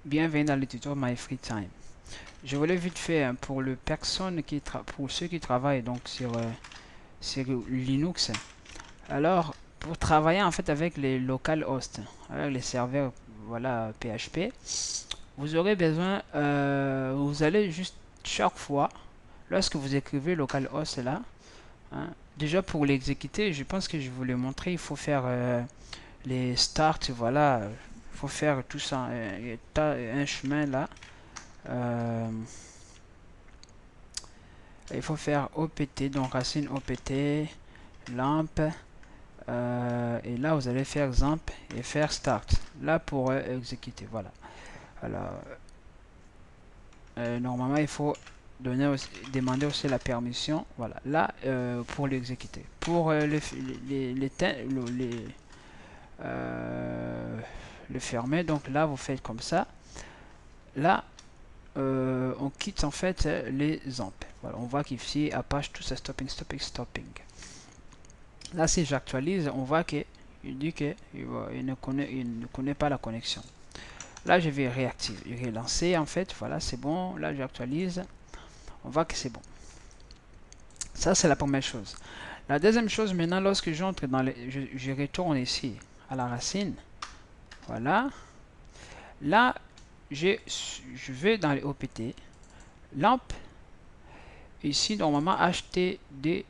Bienvenue dans le tuto My Free Time. Je voulais vite fait pour pour ceux qui travaillent donc sur Linux. Alors pour travailler en fait avec les localhost, avec les serveurs voilà PHP, vous aurez besoin, vous allez juste chaque fois lorsque vous écrivez localhost là, hein, déjà pour l'exécuter, je pense que je vous l'ai montré, il faut faire les start, voilà, il faut faire tout ça, un chemin là. Euh, il faut faire OPT, donc racine OPT, lampe, et là vous allez faire XAMPP et faire start. Là pour exécuter, voilà. Alors, normalement il faut demander aussi la permission, voilà. Là pour l'exécuter. Pour euh, le fermer, donc là vous faites comme ça. Là, on quitte en fait les ZAMP. Voilà, on voit qu'ici Apache tout ça stopping, stopping, stopping. Là, si j'actualise, on voit qu'il dit qu'il ne connaît pas la connexion. Là, je vais réactiver, relancer en fait. Voilà, c'est bon. Là, j'actualise. On voit que c'est bon. Ça, c'est la première chose. La deuxième chose, maintenant, lorsque j'entre dans les, je retourne ici à la racine. Voilà. Là, je vais dans les OPT. Lampe. Ici, normalement, htdoc.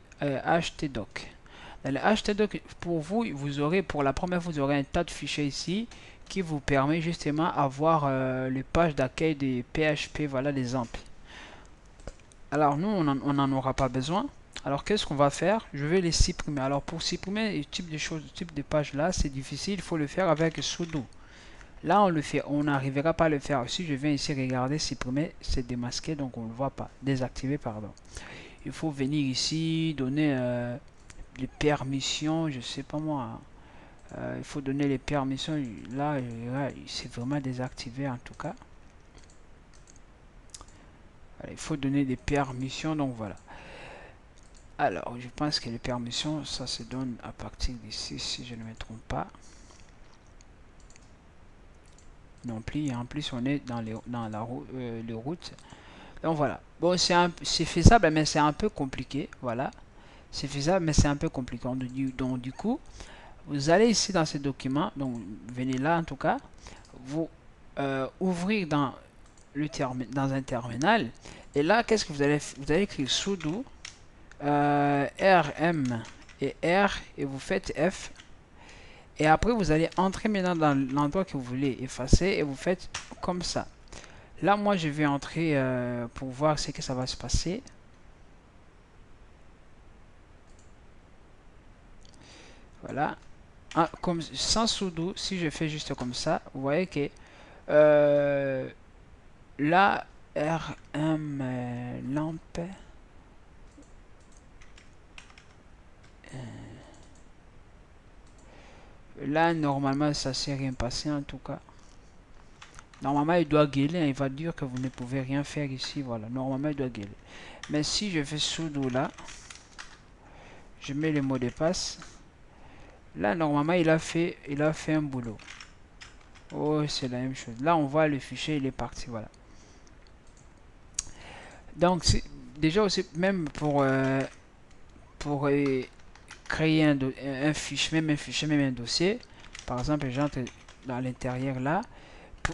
Dans le htdoc, pour vous, vous aurez, pour la première, vous aurez un tas de fichiers ici qui vous permet justement d'avoir les pages d'accueil des PHP, voilà, des amplis. Alors, nous, on n'en aura pas besoin. Alors, qu'est-ce qu'on va faire? Je vais les supprimer. Alors, pour supprimer ce type de choses, ce type de page là, c'est difficile. Il faut le faire avec sudo. Là, on le fait. On n'arrivera pas à le faire. Si je viens ici regarder, supprimer, c'est démasqué, donc on ne le voit pas. Désactiver, pardon. Il faut venir ici, donner les permissions, je sais pas moi. Il faut donner les permissions. Là c'est vraiment désactivé en tout cas. Voilà, il faut donner des permissions, donc voilà. Alors, je pense que les permissions, ça se donne à partir d'ici, si je ne me trompe pas. Non plus, en plus on est dans les routes. Donc voilà. Bon, c'est faisable, mais c'est un peu compliqué. Voilà. C'est faisable, mais c'est un peu compliqué. Donc du coup, vous allez ici dans ce document, donc venez là en tout cas, vous ouvrir dans un terminal, et là qu'est-ce que vous allez écrire sudo rm et r et vous faites f, et après vous allez entrer maintenant dans l'endroit que vous voulez effacer et vous faites comme ça. Là moi je vais entrer pour voir ce que ça va se passer. Voilà. Ah, comme sans sudo, si je fais juste comme ça, vous voyez que là rm lampe, là normalement ça s'est rien passé en tout cas. Normalement il doit gueuler, hein, il va dire que vous ne pouvez rien faire ici. Voilà, normalement il doit gueuler. Mais si je fais sudo là, je mets le mot de passe. Là normalement il a fait un boulot. Oh, c'est la même chose. Là on voit le fichier, il est parti. Voilà. Donc déjà aussi, même pour créer un fichier, même un dossier. Par exemple, j'entre dans l'intérieur là.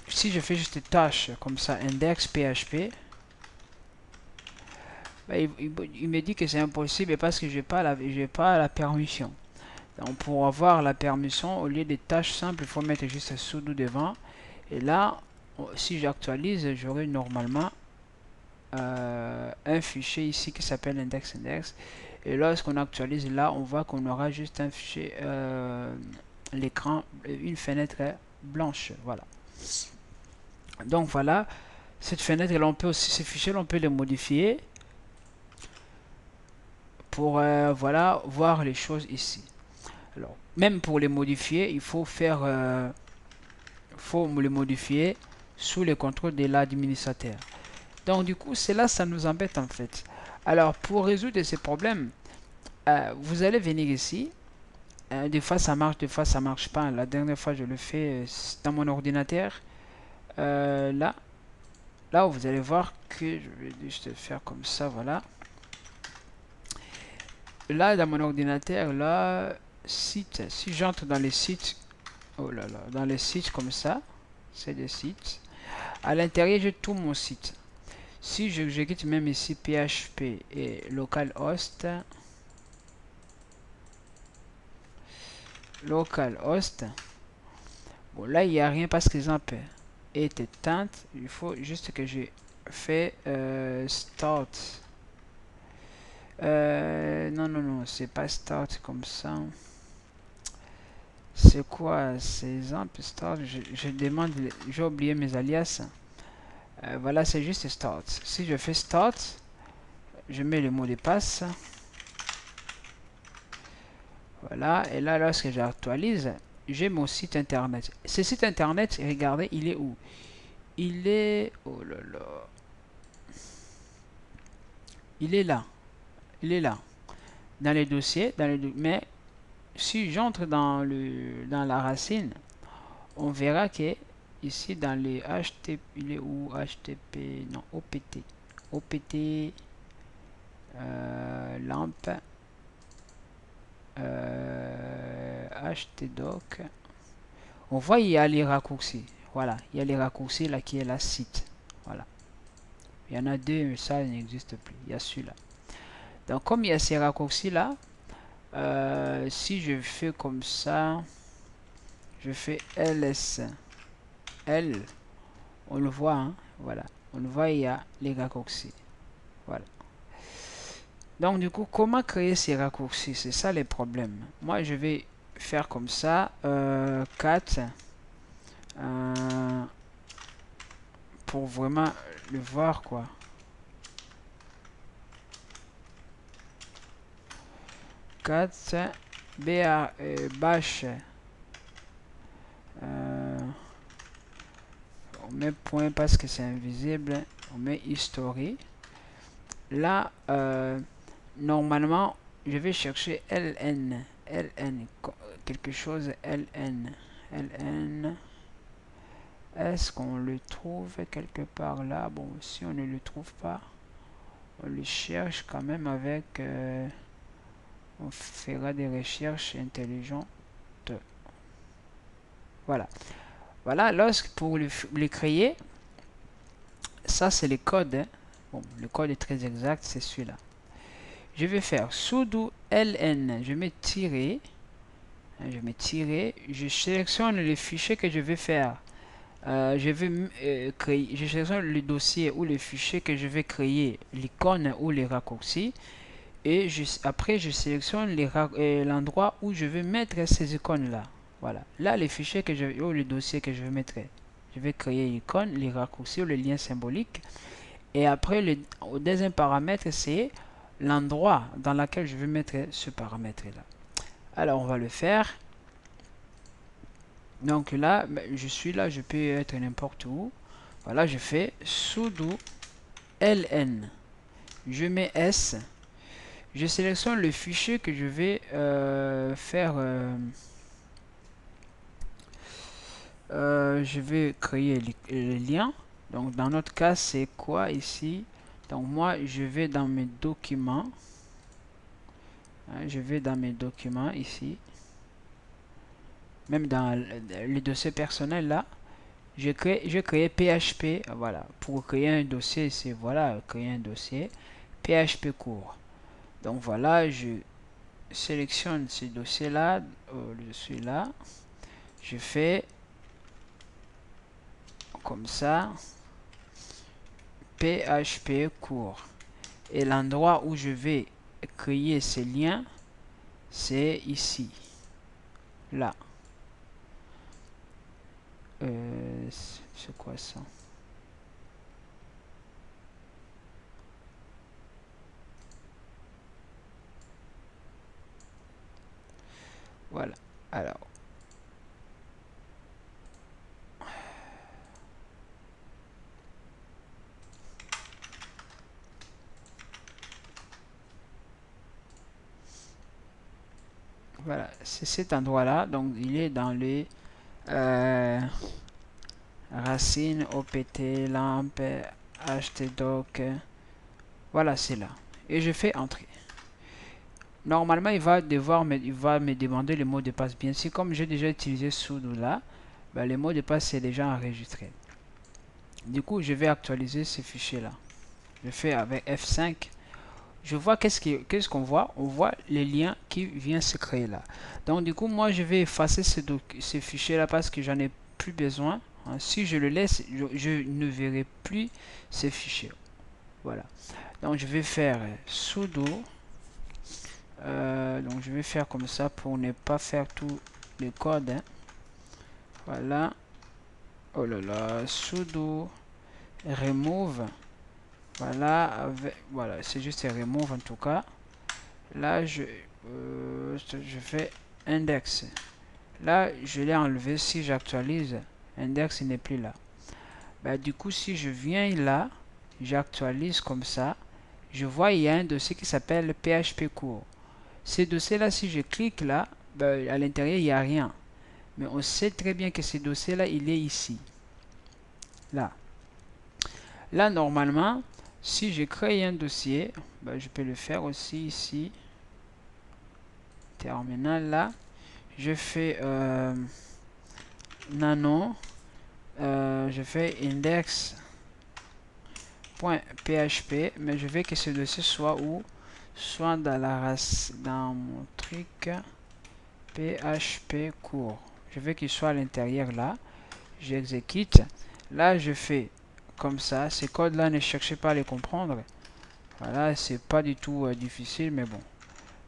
Si je fais juste tâche comme ça, index PHP, ben, il me dit que c'est impossible parce que je n'ai pas la permission. Donc pour avoir la permission, au lieu des tâches simples, il faut mettre juste sudo devant. Et là, si j'actualise, j'aurai normalement un fichier ici qui s'appelle index. Et lorsqu'on actualise là, on voit qu'on aura juste un fichier, l'écran, une fenêtre blanche. Voilà. Donc voilà, cette fenêtre, on peut aussi, ces fichiers, on peut les modifier pour voilà, voir les choses ici. Alors, même pour les modifier, il faut faire, faut les modifier sous le contrôle de l'administrateur. Donc du coup, c'est là ça nous embête en fait. Alors pour résoudre ces problèmes, vous allez venir ici. Des fois ça marche, des fois ça marche pas. La dernière fois je le fais dans mon ordinateur. là, là vous allez voir que je vais juste faire comme ça, voilà. Là, dans mon ordinateur, là, site, si j'entre dans les sites, oh là là, dans les sites comme ça, c'est des sites. À l'intérieur, j'ai tout mon site. Si je quitte même ici PHP et localhost, bon là il n'y a rien parce que exemple est éteinte. Il faut juste que je fais start. Non, non, non, c'est pas start comme ça. C'est quoi ces exemples start? Je demande, j'ai oublié mes alias. Voilà, c'est juste start. Si je fais start, je mets le mot de passe. Voilà, et là, lorsque j'actualise, j'ai mon site internet. Ce site internet, regardez, il est où? Il est... Oh là là. Il est là. Il est là. Dans les dossiers, mais si j'entre dans la racine, on verra que ici dans les HTTP, il est où? HTTP, non, OPT. OPT, lampe, htdoc. On voit il y a les raccourcis. Voilà, il y a les raccourcis là qui est la site. Voilà. Il y en a deux, mais ça n'existe plus. Il y a celui-là. Donc comme il y a ces raccourcis là, si je fais comme ça, je fais ls l, on le voit, hein, voilà. On le voit, il y a les raccourcis. Voilà. Donc du coup, comment créer ces raccourcis? C'est ça les problèmes. Moi, je vais faire comme ça, 4 pour vraiment le voir quoi. 4 bash, on met point parce que c'est invisible, on met history. Là, normalement, je vais chercher ln, quelque chose ln. Est-ce qu'on le trouve quelque part là? Bon, si on ne le trouve pas, on le cherche quand même avec... on fera des recherches intelligentes. Voilà. Voilà, lorsque pour le créer, ça c'est le code. Hein. Bon, le code est très exact, c'est celui-là. Je vais faire sudo ln, je mets tirer, je sélectionne le fichier que je vais faire. Je vais créer, je sélectionne le dossier ou le fichier que je vais créer, l'icône ou les raccourcis. Et après, je sélectionne l'endroit où je vais mettre ces icônes-là. Voilà. Là, les fichiers que je ou le dossier que je vais mettre, je vais créer l'icône, les raccourcis ou les liens symboliques. Et après, le deuxième paramètre, c'est l'endroit dans lequel je vais mettre ce paramètre-là. Alors, on va le faire. Donc là, je suis là, je peux être n'importe où. Voilà, je fais sudo ln. Je mets S. Je sélectionne le fichier que je vais faire. Je vais créer les liens. Donc dans notre cas, c'est quoi ici? Donc moi, je vais dans mes documents. Hein, je vais dans mes documents ici. Même dans les dossiers personnels là. Je crée PHP. Voilà. Pour créer un dossier, c'est voilà, créer un dossier. PHP court. Donc voilà, je sélectionne ce dossier là, celui-là, je fais comme ça, PHP court, et l'endroit où je vais créer ces liens, c'est ici, là. C'est quoi ça? Voilà. Alors, voilà, c'est cet endroit-là. Donc, il est dans les racine, opt, lampe, htdoc. Voilà, c'est là. Et je fais entrer. Normalement, il va me demander le mot de passe. Bien sûr, comme j'ai déjà utilisé sudo là, ben, le mot de passe c'est déjà enregistré. Du coup, je vais actualiser ce fichier là. Je fais avec F5. Je vois qu'est-ce qu'on voit. On voit les liens qui viennent se créer là. Donc du coup, moi, je vais effacer ce fichier là parce que j'en ai plus besoin. Hein. Si je le laisse, je ne verrai plus ces fichiers. Voilà. Donc je vais faire sudo. Donc je vais faire comme ça pour ne pas faire tous les codes. Hein. Voilà. Oh là là. Sudo remove. Voilà. Voilà. C'est juste remove en tout cas. Là, je fais index. Là, je l'ai enlevé. Si j'actualise, index n'est plus là. Bah, du coup, si je viens là, j'actualise comme ça, je vois il y a un dossier qui s'appelle PHP court. Ces dossiers-là, si je clique là, bah, à l'intérieur, il n'y a rien. Mais on sait très bien que ce dossier-là, il est ici. Là. Là, normalement, si je crée un dossier, bah, je peux le faire aussi ici. Terminal là. Je fais nano. Je fais index.php. Mais je veux que ce dossier soit où? Soit dans la race, dans mon truc PHP court. Je veux qu'il soit à l'intérieur là. J'exécute. Là, je fais comme ça. Ces codes-là, ne cherchez pas à les comprendre. Voilà, c'est pas du tout difficile, mais bon.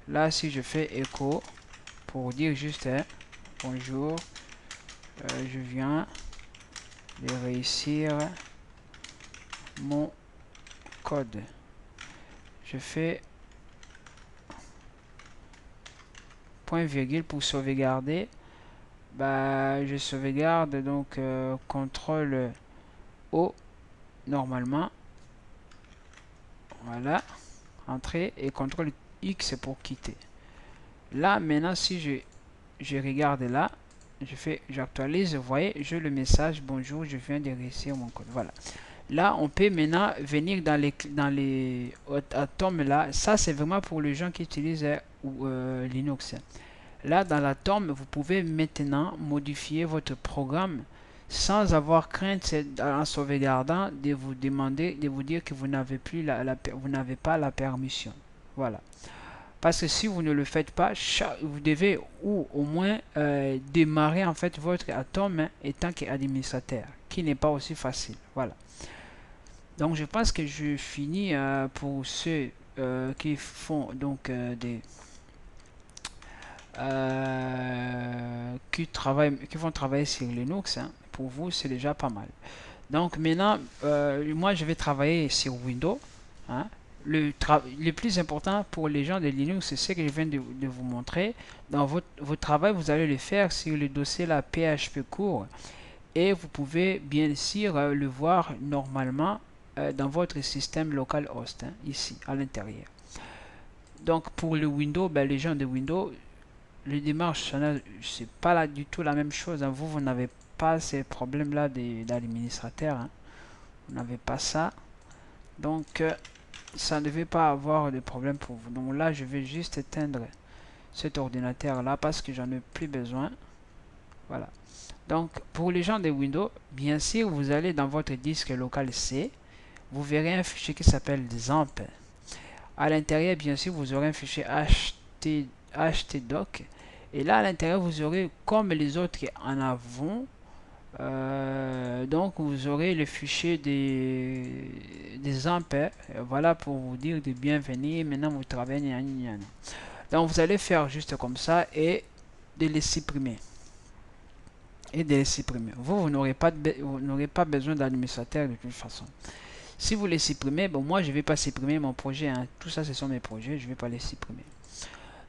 Là, si je fais echo pour dire juste bonjour, je viens de réussir mon code. Je fais point virgule pour sauvegarder. Bah, je sauvegarde donc CTRL O normalement. Voilà, entrer et CTRL X pour quitter. Là maintenant, si je regarde là, j'actualise, vous voyez, j'ai le message bonjour, je viens de réussir mon code. Voilà. Là, on peut maintenant venir dans les atomes là. Ça, c'est vraiment pour les gens qui utilisent Linux. Là, dans l'atome, vous pouvez maintenant modifier votre programme sans avoir crainte en sauvegardant de vous demander, de vous dire que vous n'avez plus vous n'avez pas la permission. Voilà. Parce que si vous ne le faites pas, vous devez ou au moins démarrer en fait votre atome hein, étant qu'administrateur, qui n'est pas aussi facile. Voilà. Donc je pense que je finis pour ceux qui font donc qui vont travailler sur Linux. Hein. Pour vous, c'est déjà pas mal. Donc maintenant, moi je vais travailler sur Windows. Hein. Le plus important pour les gens de Linux, c'est ce que je viens de vous montrer. Dans votre travail, vous allez le faire sur le dossier la PHP court. Et vous pouvez bien sûr le voir normalement dans votre système localhost, hein, ici, à l'intérieur. Donc pour le Windows, ben, les gens de Windows, les démarches, c'est pas là du tout la même chose. Hein. Vous n'avez pas ces problèmes-là d'administrateur. Hein. Vous n'avez pas ça. Donc, ça ne devait pas avoir de problème pour vous. Donc là, je vais juste éteindre cet ordinateur-là parce que j'en ai plus besoin. Voilà. Donc, pour les gens de Windows, bien sûr, vous allez dans votre disque local C. Vous verrez un fichier qui s'appelle XAMPP. À l'intérieur, bien sûr, vous aurez un fichier htdoc. Et là, à l'intérieur, vous aurez, comme les autres en avons, donc vous aurez le fichier des ampères. Voilà pour vous dire de bienvenue. Maintenant, vous travaillez. Donc, vous allez faire juste comme ça et de les supprimer. Vous n'aurez pas besoin d'administrateur de toute façon. Si vous les supprimez, bon, moi je vais pas supprimer mon projet. Hein. Tout ça, ce sont mes projets. Je vais pas les supprimer.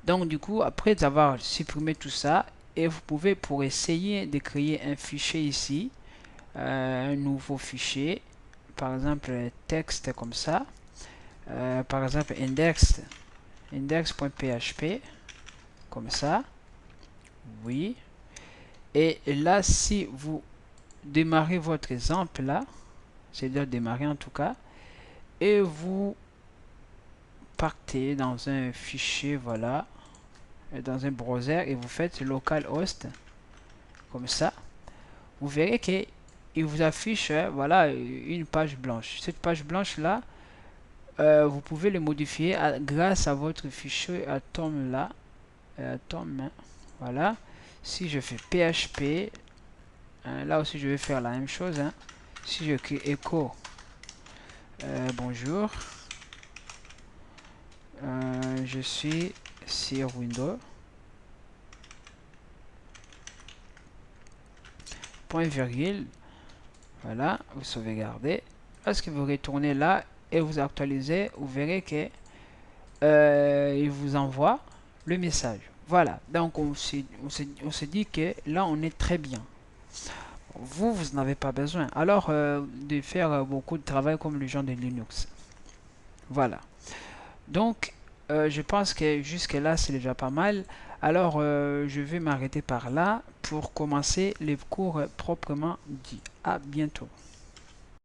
Donc du coup, après avoir supprimé tout ça, et vous pouvez pour essayer de créer un fichier ici, un nouveau fichier, par exemple texte comme ça, par exemple index.php, comme ça, oui. Et là, si vous démarrez votre exemple là, c'est-à-dire démarrer en tout cas, et vous partez dans un fichier, voilà, dans un browser, et vous faites localhost comme ça. Vous verrez que il vous affiche voilà une page blanche. Cette page blanche là, vous pouvez le modifier grâce à votre fichier atom là, atom, hein, voilà. Si je fais PHP, là aussi je vais faire la même chose, hein. Si je crée echo bonjour, je suis sur Windows, point virgule, voilà, vous sauvegardez. Lorsque vous retournez là et vous actualisez, vous verrez que il vous envoie le message. Voilà, donc on se dit que là on est très bien. Vous n'avez pas besoin alors de faire beaucoup de travail comme les gens de Linux. Voilà, donc je pense que jusque là c'est déjà pas mal. Alors je vais m'arrêter par là pour commencer les cours proprement dit. À bientôt.